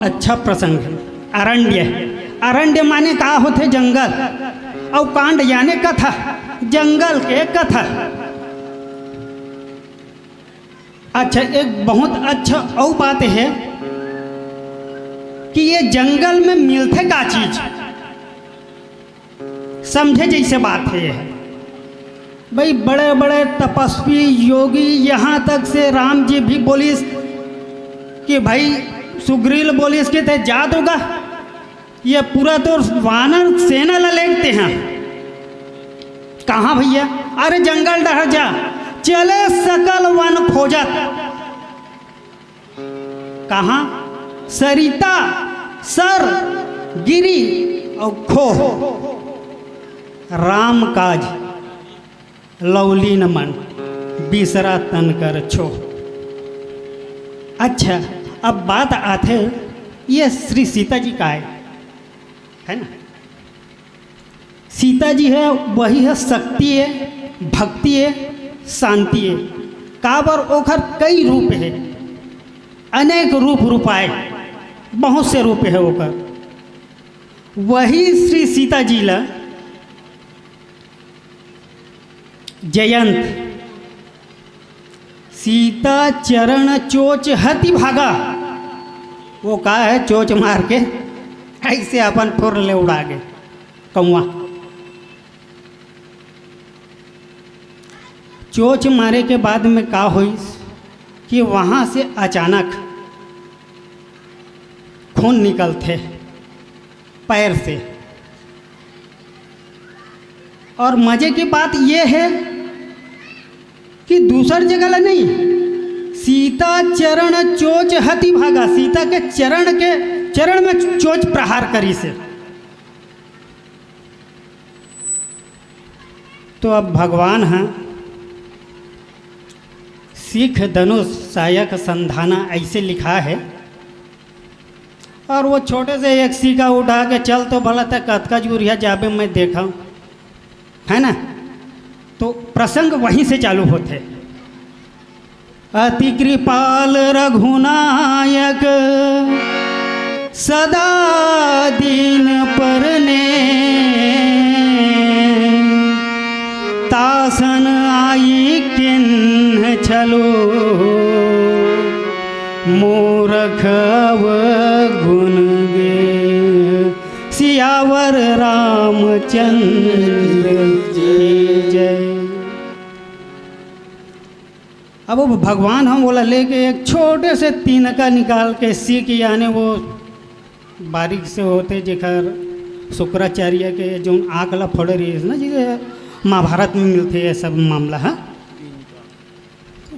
अच्छा प्रसंग है। अरण्य अरण्य माने का होते जंगल और कांड यानी कथा जंगल के कथा। अच्छा एक बहुत अच्छा और बात है कि ये जंगल में मिलते का चीज समझे जैसे बात है भाई। बड़े बड़े तपस्वी योगी यहाँ तक से राम जी भी बोलिस कि भाई सुग्रील बोलिस के थे जात होगा ये पूरा तो वानर सेना ला लेते हैं। कहाँ भैया? अरे जंगल डहर जा चले सकल वन खोजत। कहाँ? सरिता सर गिरी और खो राम काज लौली न मन बिसरा तन कर छो। अच्छा अब बात आते ये श्री सीता जी का है ना। सीता जी है वही है शक्ति है भक्ति है शांति है। काबर ओखर कई रूप है अनेक रूपाए बहुत से रूप है ओकर। वही श्री सीता जी ला जयंत सीता चरण चोच हति भागा। वो का है चोच मार के ऐसे अपन फुर ले उड़ा गए कौआ। चोच मारे के बाद में का हुई कि वहाँ से अचानक खून निकलते पैर से। और मजे की बात यह है कि दूसर जगह नहीं सीता चरण चोच हति भागा। सीता के चरण में चोच प्रहार करी से। तो अब भगवान हैं सिख धनुष सायक संधाना ऐसे लिखा है। और वो छोटे से एक सीखा उठा के चल तो भला तक कतका जूरिया जाबे मैं देखा है ना। तो प्रसंग वहीं से चालू होते। अति कृपाल रघुनायक सदा दीन परने तासन आई किन्ह छलो मूरखव गुण गे सियावर रामचंद्र जी जय। अब वो भगवान हम बोला लेके एक छोटे से तिनका निकाल के सीख यानी वो बारीक से होते जेकर शुक्राचार्य के जो आँख ला फोड़ रही है ना जिसे महाभारत में मिलते ये सब मामला है।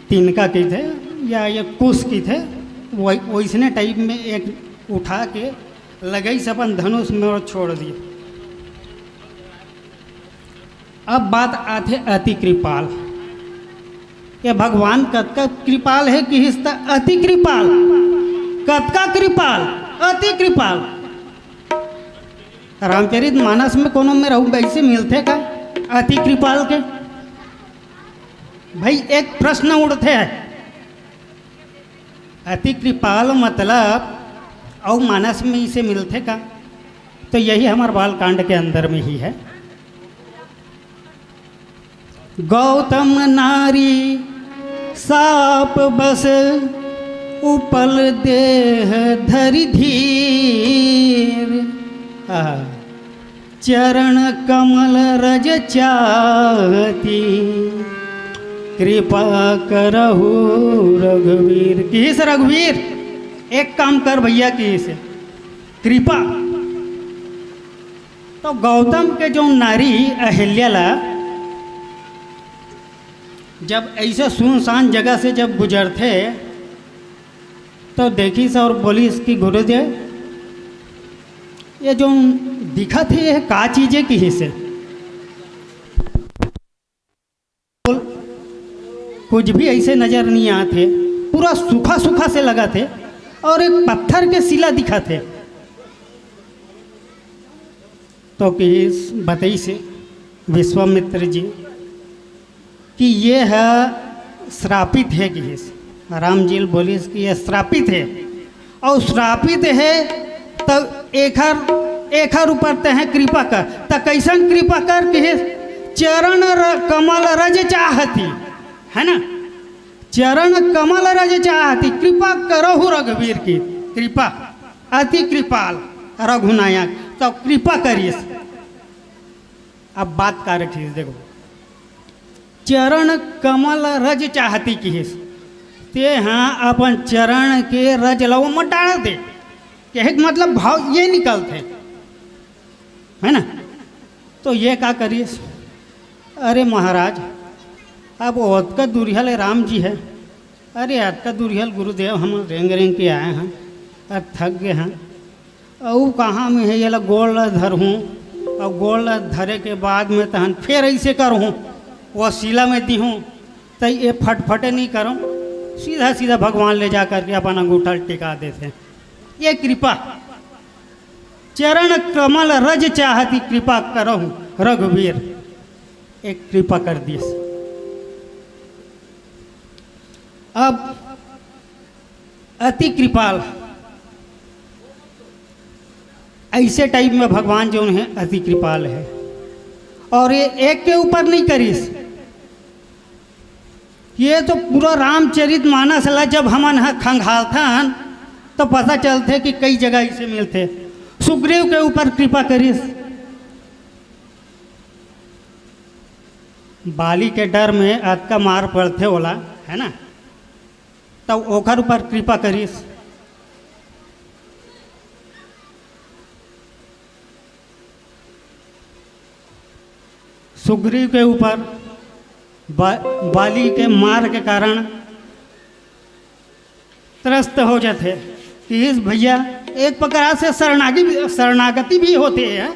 तिनका की थे या ये कुश की थे वैसने टाइप में एक उठा के लगई से अपन धनुष में और छोड़ दिए। अब बात आते अति कृपाल। ये भगवान कतका कृपाल है कि हिस्सा अति कृपाल। कतका कृपाल अति कृपाल। रामचरित मानस में कोनो में रहू वैसे मिलते का अति कृपाल के। भाई एक प्रश्न उठते है अति कृपाल मतलब और मानस में इसे मिलते का। तो यही हमारे बाल कांड के अंदर में ही है। गौतम नारी साप बस उपल देह धरि धीर चरण कमल रज चाहती कृपा करहु रघुवीर। किस रघुवीर एक काम कर भैया किस कृपा। तो गौतम के जो नारी अहिल्या ला जब ऐसे सुनसान जगह से जब गुजरते तो देखी से और बोली इसकी गुरुदेव ये जो दिखा थे ये का चीज़ें की से कुछ भी ऐसे नज़र नहीं आते। पूरा सूखा सूखा से लगा थे और एक पत्थर के सिला दिखा थे। तो कि बताई से विश्वामित्र जी कि ये है श्रापित है कि राम जी बोली कि यह श्रापित है और श्रापित है तब एखर ऊपर ते हैं कृपा कर, त कैसन कृपा कर कि चरण कमल रज चाहती, है ना, चरण कमल रज चाहती, कृपा करहु रघुवीर की, कृपा अति कृपाल रघुनायक, तो कृपा करिए। अब बात कर रखी देखो, चरण कमल रज चाहती की ते हाँ अपन चरण के रज लव मत डाल दे, कहे मतलब भाव ये निकलते है ना। तो ये क्या करिए, अरे महाराज अब ओत का दुरिहल राम जी है, अरे आज का दुरिहल गुरुदेव हम रेंग रेंग के आए हैं और थक गए हैं, और कहाँ में है ये ला गोल धर हूँ, और गोल धरे के बाद में तहन फिर ऐसे करूँ वसीला में दी हूँ, तो ये फटफटे नहीं करूँ, सीधा सीधा भगवान ले जा करके अपन अंगूठा टिका देते हैं। ये कृपा, चरण कमल रज चाहती कृपा करहु रघुवीर, एक कृपा कर दिए। अब अति कृपाल, ऐसे टाइप में भगवान जो है अति कृपाल है, और ये एक के ऊपर नहीं करीस, ये तो पूरा रामचरित मानस ला जब हमन खंगालता हन तो पता चलते कि कई जगह इसे मिलते। सुग्रीव के ऊपर कृपा करीस, बाली के डर में अतका मार पड़ते होला, है ना, तब ओखर ऊपर कृपा करीस। सुग्रीव के ऊपर बाली के मार के कारण त्रस्त हो जाते कि इस भैया एक प्रकार से शरणागति भी होते हैं,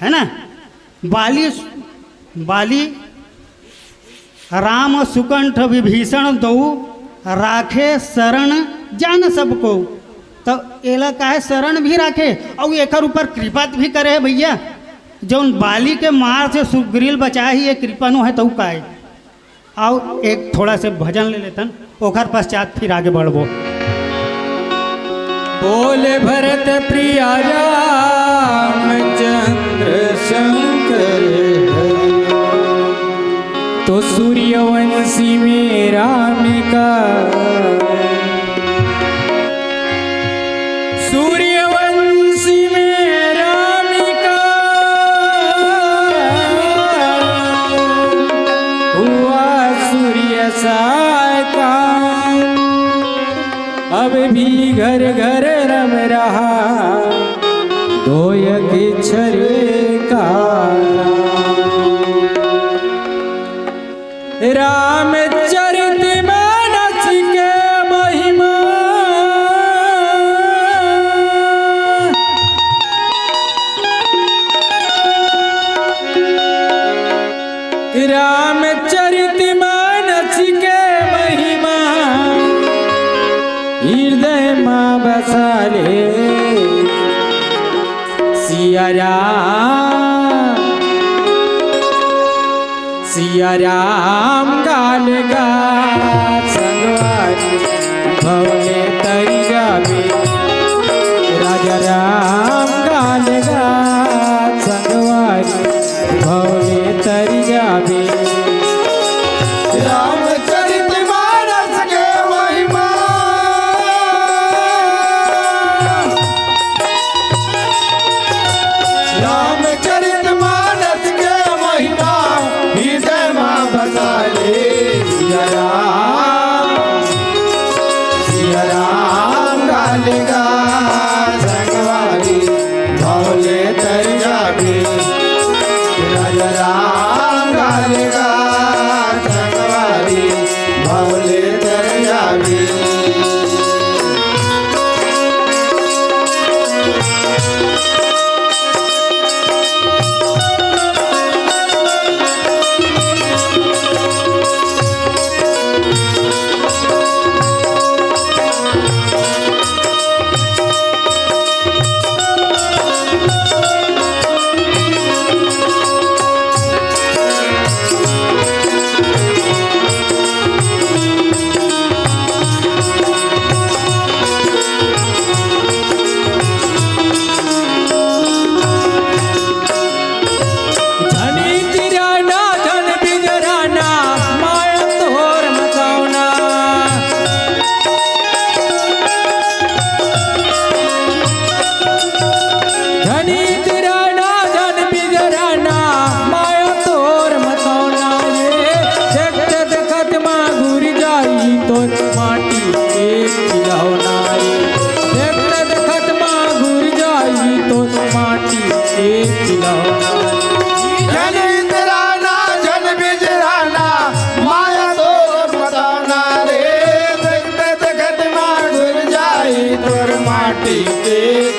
है ना। बाली राम सुकंठ विभीषण दो राखे शरण जान सबको, तो एला का है शरण भी राखे और एक ऊपर कृपा भी करे भैया, जौन बाली के मार से सुग्रीव बचाए ही ये कृपा नो है तो का है। आओ एक थोड़ा से भजन ले लेतन, ओखर पश्चात फिर आगे बढ़बो। बोले भरत प्रिया रामचंद्र शंकर, तो सूर्यवंशी में रामिका, सूर्यवंशी में रामिका हुआ सूर्य साका, अब भी घर घर रम रहा दोय किछरे का। रामचरित मानस के महिमा, रामचरित मानस के महिमा हृदय माँ बसा ले। सिया राम गाल गा संगवारी भवले तरी जाबे, राजा राम गाल गा संगवारी भवले तरी जाबे। रामचरित मानस के महिमा, रामचरित मानस के महिमा हृदय मां बसा ले। सिया राम गाल गा संगवारी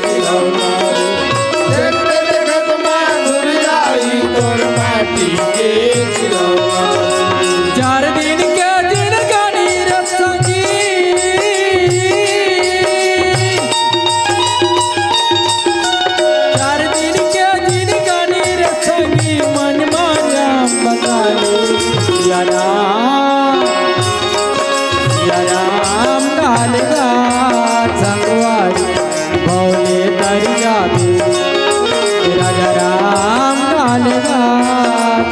खिलौना रे देखते देखत माधुर जाई तोर माटी के खिलौना चार दिन के दिन गानी रे संगी चार दिन के दिन गानी रे संगी मन माया बसाले सिया राम गालेगा संगवारी भोले तरिया भी राजा राम गालेगा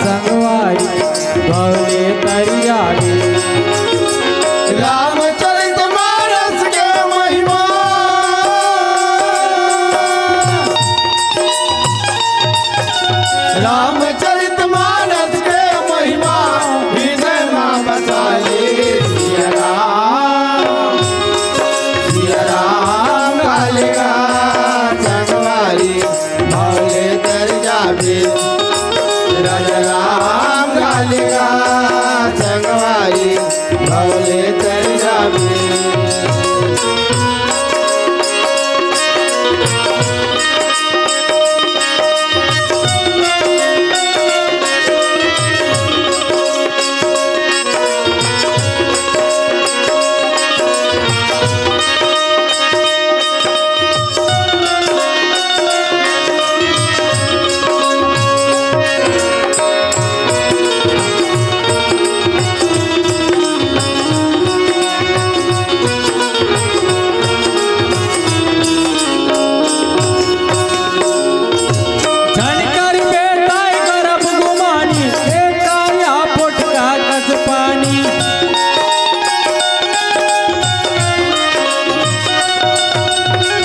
संगवारी भोले तरिया भी रामचरितमानस के महिमा रामचरितमानस के महिमा हृदय मां बसा ले सिया राम गालेगा संगवारी भोले तर जाबे राजा राम गालेगा संगवारी भोले तर जाबे झनकर बेटाई करब गुमानी एकाया पोटका कस पानी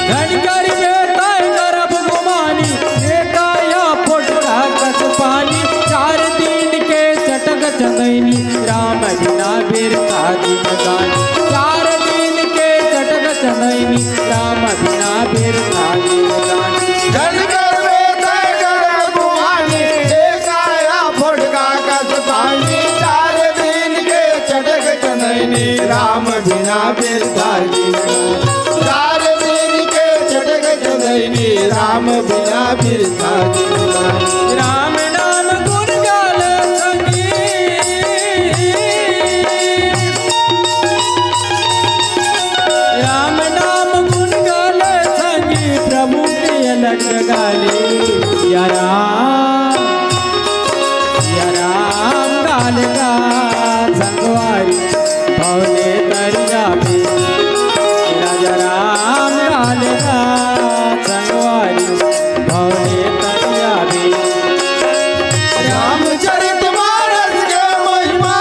झनकर बेटाई करब गुमानी एकाया पोटका कस पानी चार दिन के चटक चंदैनी राम बिना बीर काजी मगानी चार दिन के चटक चंदैनी राम बिना बीर काजी मगानी झनकर बेटे गर्भ गुमानी एकाया फुटका कस पानी चार दिन के चटक चंदैनी राम बिना बिरथा जीवन चार दिन के चटक चंदैनी राम बिना बिरथा जीवन राम नाम गुण गाल संगी राम नाम गुण गाल संगी प्रभु के अलग गाले सिया राम गाल गा संगवारी भोले तरिया पे राजा राम गाल गा संगवारी भोले तरिया पे रामचरितमानस के महिमा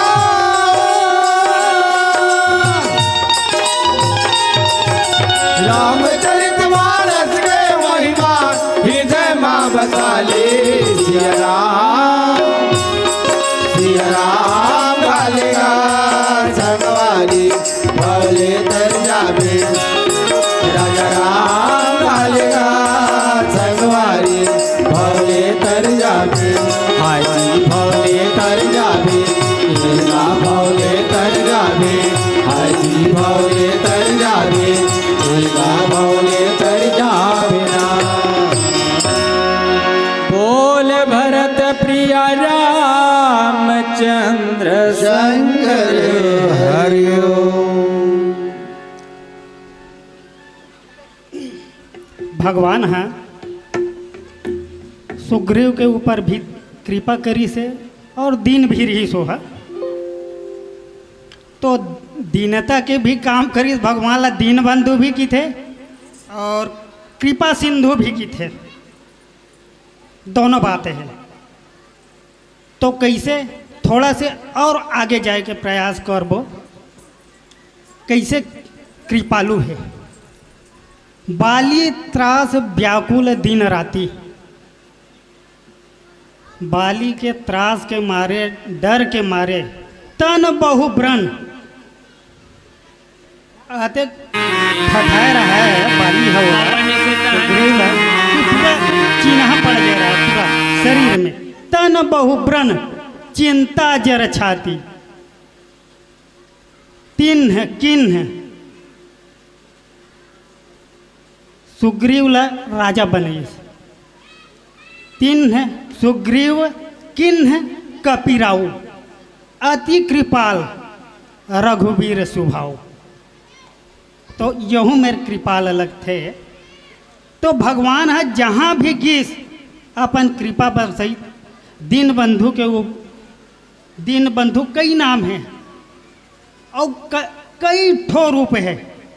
रामचरितमानस के महिमा हृदय मां बसा ले सिया राम गालेगा संगवारी भोले तर जाबे राजा राम गालेगा संगवारी भोले तर जाबे हाजी भोले तर जाबे इनका भोले तर जाबे हाजी भोले तर जाबे इनका भोले तर जाबे ना बोल भरत प्रिया रामचंद्र शंकर हरिओ भगवान हैं सुग्रीव के ऊपर भी कृपा करी से और दीन भी रही सो है तो दीनता के भी काम करी भगवान ला दीन बंधु भी की थे और कृपा सिंधु भी की थे दोनों बातें हैं तो कैसे थोड़ा से और आगे जाए के प्रयास करबो कैसे कृपालु है बाली त्रास व्याकुल दिन राति बाली के त्रास के मारे डर के मारे तन बहु व्रण आते ठठाए रहा है बाली हवा सुग्रीव है कि पूरा चिन्ह पड़ जा रहा है पूरा शरीर में तन बहु व्रण चिंता जर छाती तिन्ह किन्ह सुग्रीव ला राजा बनईस। तीन है सुग्रीव किन्ह कपिराऊ, अति कृपाल रघुवीर सुभाऊ। तो यहूँ मेरे कृपाल अलग थे। तो भगवान है जहाँ भी गिस अपन कृपा बरसई। दीन बंधु के वो दीन बंधु कई नाम हैं और कई ठो रूप है,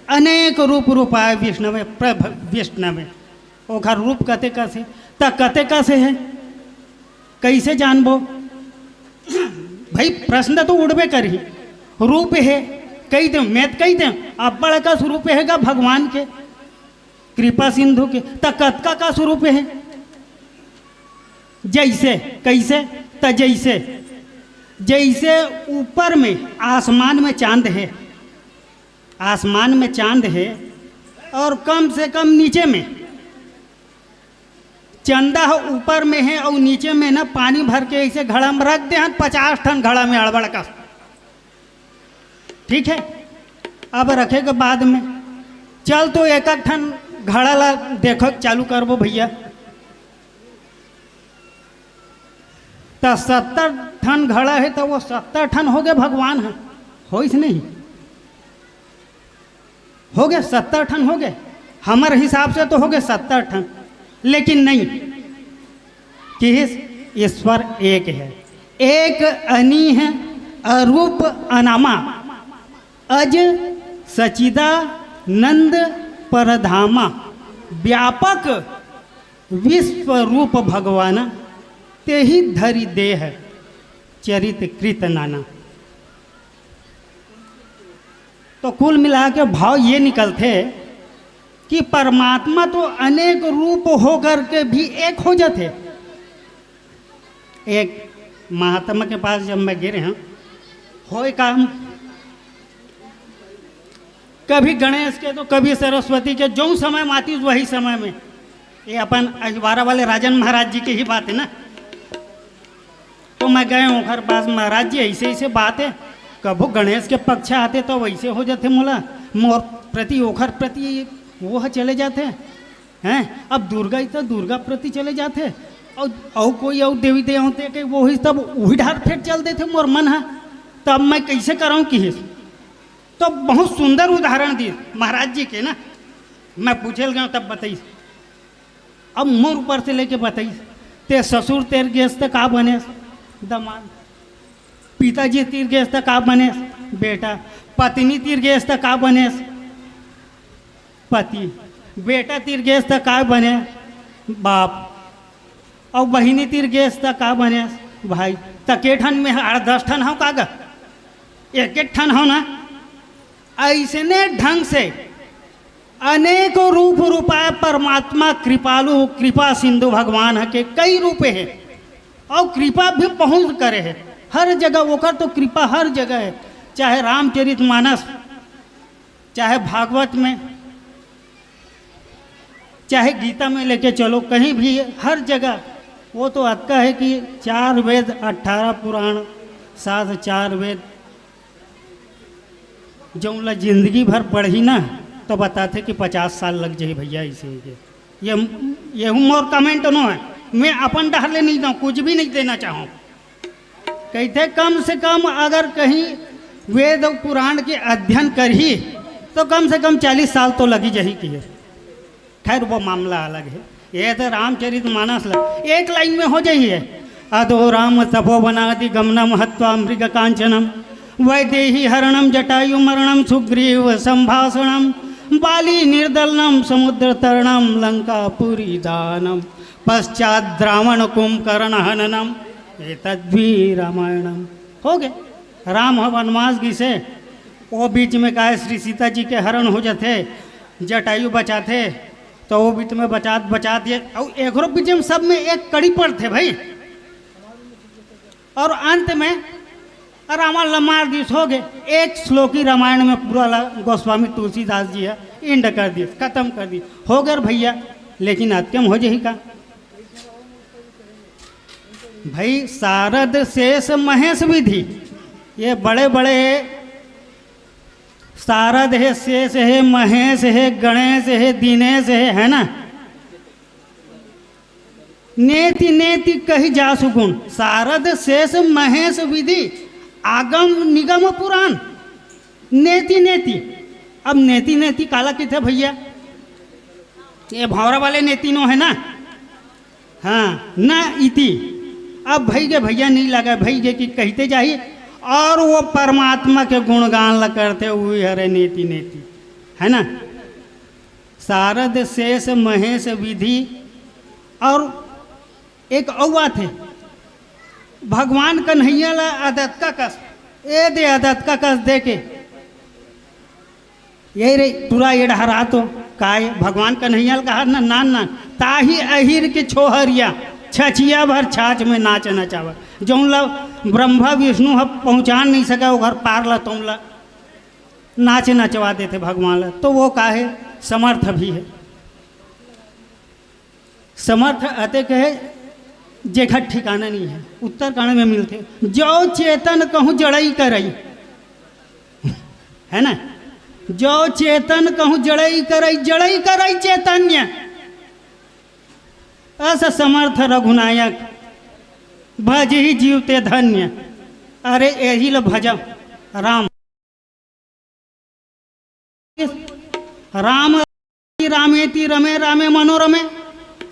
अनेक रूप आए विष्णु में विष्णु में। ओखर रूप कते कैसे त कते कैसे है, कैसे जानबो भाई? प्रश्न तो उड़बे करी। रूप है कई दे मैं कही दे अब बड़ा का स्वरूप हैगा भगवान के कृपा सिंधु के। त कतका का स्वरूप है? जैसे कैसे त जैसे जैसे ऊपर में आसमान में चांद है, आसमान में चांद है और कम से कम नीचे में चंदा ऊपर में है और नीचे में ना पानी भर के ऐसे घड़ा में रख दे हैं 50 टन घड़ा में अड़बड़ का। ठीक है, अब रखे के बाद में चल तो एक ठन घड़ा ला देखो चालू करबो भैया। तो 70 टन घड़ा है तो वो 70 टन हो गए भगवान है, हो इस नहीं हो गए 70 टन हो गए हमारे हिसाब से तो हो गए 70 टन। लेकिन नहीं कि ईश्वर एक है, एक अनी है, अरूप अनामा, अज सचिदा नंद परधामा, व्यापक विश्व रूप भगवान, ते ही धरि देह चरित कृत नाना। तो कुल मिला के भाव ये निकलते कि परमात्मा तो अनेक रूप होकर के भी एक हो जाते। एक महात्मा के पास जब मैं गिरे हैं हो काम, कभी गणेश के तो कभी सरस्वती के, जो समय में आती वही समय में। ये अपन अजवारा वाले राजन महाराज जी की ही बात है ना। तो मैं गए ओखर पास, महाराज जी ऐसे ऐसे बात है, कभो गणेश के पक्ष आते तो वैसे हो जाते मोला, मोर प्रति ओखर प्रति वो चले जाते हैं। अब दुर्गा ही तो दुर्गा प्रति चले जाते और कोई और देवी देवते के वो ही तब वही ढार फेंक चल देते मोर मन है। तब मैं कैसे कराऊँ कि तो बहुत सुंदर उदाहरण दिए महाराज जी के ना। मैं पूछे गया तब बताइए, अब मोर ऊपर से लेके बताइए, ते ससुर तेर गेस तक का बने दमाद, पिताजी तीर गेस तक का बने बेटा, पत्नी तीर गेस तक का बने पति, बेटा तीर गेस तक का बने बाप, और बहिनी तीर गेस तक का बने भाई। तके ठन में 8-10 ठन हो कागा, एक ठन हो ना। ऐसने ढंग से अनेकों रूपाए परमात्मा कृपालु कृपा सिंधु भगवान है के कई रूप है और कृपा भी पहुँच करे है हर जगह। वो तो कृपा हर जगह है, चाहे रामचरितमानस, चाहे भागवत में, चाहे गीता में लेके चलो, कहीं भी हर जगह वो तो अतका है कि 4 वेद 18 पुराण 7 वेद जो जिंदगी भर पढ़ी ना तो बताते कि 50 साल लग जाए भैया इसे। ये मोर कमेंट नो है, मैं अपन डहले नहीं दूँ, कुछ भी नहीं देना चाहूँ। कहते कम से कम अगर कहीं वेद और पुराण के अध्ययन करी तो कम से कम 40 साल तो लगी जही की है। खैर वो मामला अलग है, ये तो रामचरितमानस एक लाइन में हो जाइए। अधो राम तपोवनादि गमनम हत्वा मृग कांचनम, वैदेही हरणम जटायु मरणम, सुग्रीव संभाषणम, बाली निर्दलनम, समुद्र तरणम, लंकापुरी दानम, पश्चात रावण कुंभकर्ण हननम, एतद्भी रामायणम। हो गए राम वनवास घिसे, वो बीच में कहा श्री सीता जी के हरण हो जाते, जटायु बचाते, तो वो बीच में बचा दिए और एक बीच में सब में एक कड़ी पर थे भाई। और अंत में रामायण लमार दिवस हो गए। एक श्लोकी रामायण में पूरा गोस्वामी तुलसीदास जी है इंड कर दिए, खत्म कर दिए, हो गए भैया। लेकिन अत्यम हो जाही का भाई, शारद शेष महेश विधि, ये बड़े बड़े शारद है, शेष है, महेश है, गणेश है, दिनेश है ना। नेति नेति कही जा सुगुण, शारद शेष महेश विधि आगम निगम पुराण। नेति नेति, अब नेति नेति काला किथे भैया, ये भौरा वाले नेति नो है ना। हाँ ना इति, अब भाई के भैया नहीं लगा, भाई के कि कहते जाइए और वो परमात्मा के गुणगान ल करते हुए हरे नेति नेति, है ना। शारद शेष महेश विधि, और एक औवा थे भगवान कन्हैया ला आदत का कस, ए दे आदत का कस दे के यही रे पूरा ये डहरा तो काय भगवान कन्हैया कहा ना नान नान ताही अहिर के छोहरिया छछिया भर छाछ में नाच नचावा, जौन ला ब्रह्मा विष्णु हम पहुँचा नहीं सका वो घर पार ला तुम ला नाच नचवा देते भगवान ला। तो वो काहे समर्थ भी है, समर्थ अते कहे जेखा ठिकाना नहीं है, उत्तरकांड में मिलते जो चेतन कहूँ जड़ई करई, है ना। जो चेतन कहूँ जड़ई करई, जड़ई करई चैतन्य, अस समर्थ रघुनायक भज ही जीवते धन्य। अरे यही लो भज राम राम रामेति रमे रामे मनोरमे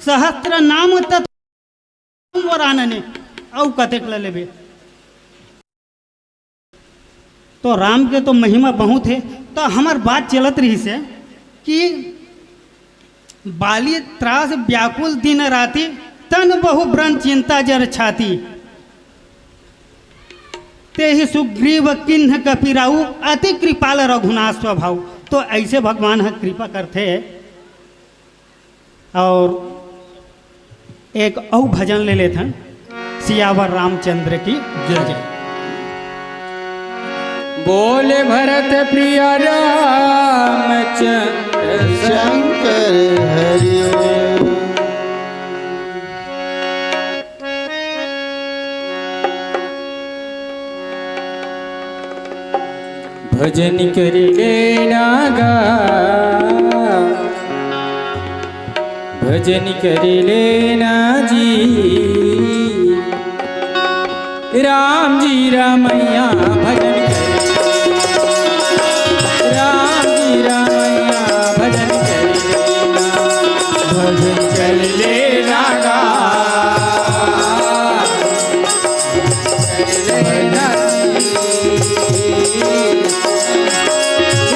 सहस्त्र नाम तत्वरानने औ कतेक लेबे। तो राम के तो महिमा बहुत है। तो हमार बात चलत रही से कि बाली त्रास व्याकुल दिन राति तन बहु ब्रन चिंता जर छाती, ते ही सुग्रीव किन्ह कपिराऊ अति कृपाल रघुनाथ स्वभाव। तो ऐसे भगवान है कृपा करते हैं। और एक औ भजन ले लेते हैं, सियावर रामचंद्र की जय जय। बोले भरत प्रिय रामचंद्र शंकर हरि ओम। भजन करिले नागा, भजन करिले ना जी, राम जी रामैया भजन भजन कर लेना गा,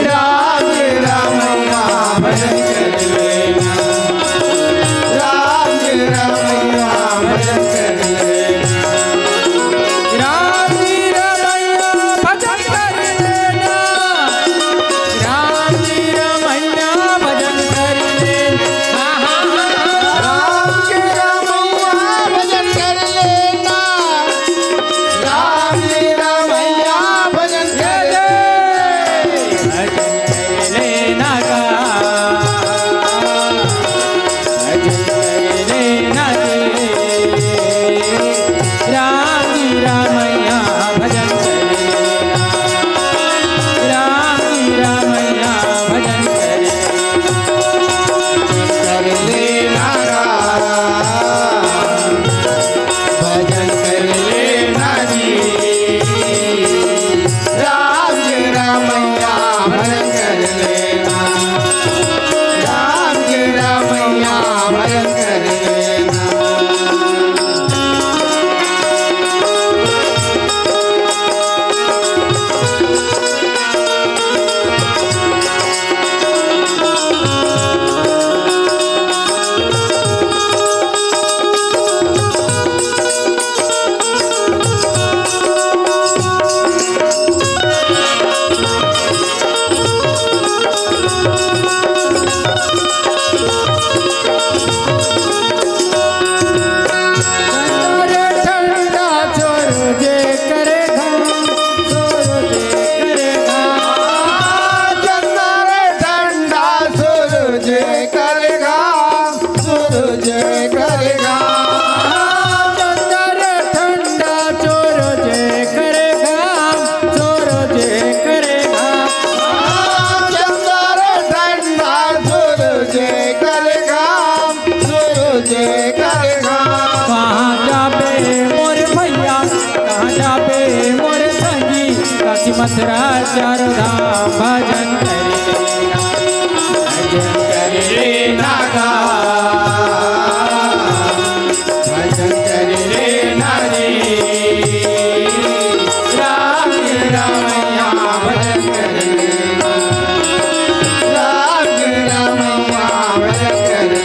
राम रामैया भजन कर लेना, राम रामैया भजन कर लेना, राम जी रामैया भजन कर लेना, राम जी रामैया भजन कर लेना, राम के रामैया भजन कर लेना, राम जी रामैया भजन कर भजन कर लेना गा, भजन कर लेना रे, राम जी रामैया भजन कर लेना, राम जी रामैया भजन कर लेना गा, भजन कर लेना जी, राम जी रामैया भजन कर लेना, राम जी रामैया भजन कर लेना। ठंडा चोर जे करेगा, चोर जे करेगा, चंदर ठंडा सूरज करेगा, सूरज करेगा, चंदर ठंडा चोर जे करेगा, चोर जे करेगा, जे करेगा कहाँ जाबे मोर भैया, कहाँ जाबे मोर संगी, काशी मथुरा चारों धाम भजन करे नागा भजन करे रे नारी राम रामैया भजन करे राम रामैया भजन करे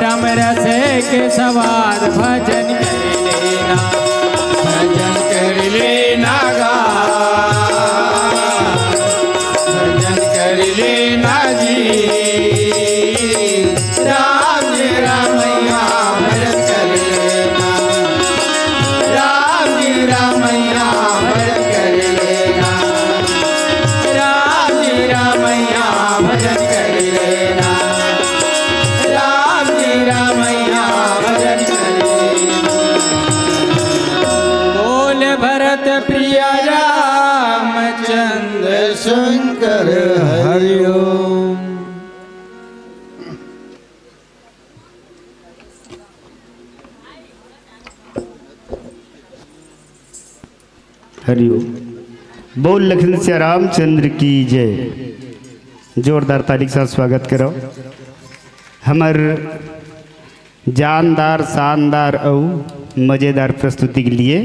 राम रस के सवार भजन कर लेना, भजन कर लेना गा भजन कर लेना जी राम रामैया भजन कर लेना राम रामैया भजन कर लेना राम रामैया भजन कर लेना रामैया भजन करे बोल भरत प्रिय रामचंद्र शंकर हरिओम। हरिओम। बोल लखन से रामचंद्र की जय। जोरदार ताली के साथ स्वागत करो हमर जानदार शानदार और मज़ेदार प्रस्तुति के लिए।